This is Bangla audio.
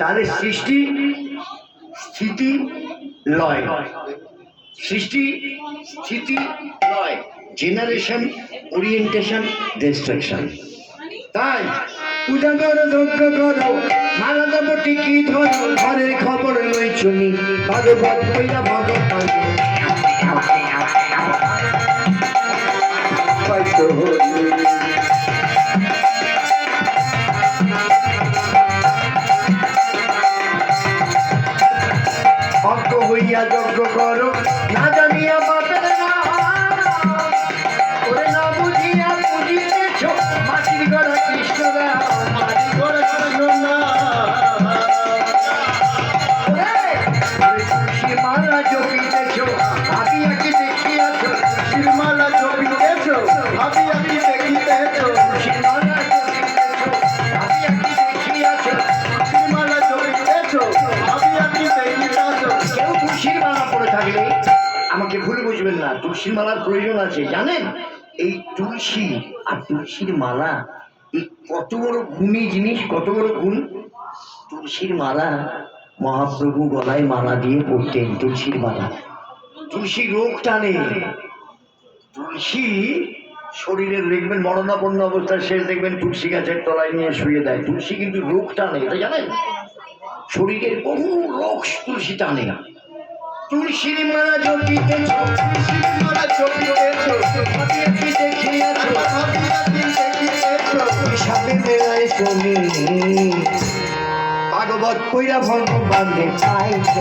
তাহলে সৃষ্টি স্থিতি লয়, সৃষ্টি স্থিতি লয়, জেনারেশন, ওরিয়েন্টেশন, ডিস্ট্রাকশন। তাই পূজা করো, যজ্ঞ করো, মালা দেব টিকি ধরো, ঘরের খবর লই শুনি, ভাগবত কইরা ভগবান অজ্ঞ হইয়া যজ্ঞ করো, না জানিয়া বাপের ওরে না বুঝিয়া বুঝিতেছ, মাটির গড়া কৃষ্ণরা, মাটির গড়া কৃষ্ণ না। মালা জপিতেছ, ভাবিয়া কি দেখিয়াছ, শ্রীমালা জপিতেছ, ভাবিয়া কি দেখিতেছ, শ্রীমালা জপিতেছ, ভাবিয়া কি দেখিয়াছ, শ্রীমালা জপিতেছ, ভাবিয়া কি দেখিয়াছ। কেউ তুলসীর মালা পড়ে থাকলে আমাকে ভুল বুঝবেন না, তুলসীর মালার প্রয়োজন আছে। জানেন এই তুলসী আর তুলসীর মালা এই কত বড় গুণী জিনিস, কত বড় গুণ। তুলসীর মালা মহাপ্রভু গলায় মালা দিয়ে পড়তেন, তুলসীর মালা। তুলসী রোগ টানে, তুলসী শরীরের দেখবেন মরণাপন্ন অবস্থায় শেষ দেখবেন তুলসী গাছের তলায় নিয়ে শুয়ে দেয়। তুলসী কিন্তু রোগ টানে, এটা জানেন? শরীরের বহু রোগ তুলসী টানে। তুলসীর মালা জপিতেছ, তুলসীর মালা জপিতেছ, ভাবিয়া কি দেখিয়াছ, ভাবিয়া কি দেখিতেছ, সাপে বেলায় তুমি ভাগবত কইরা ভগবান পাইছ,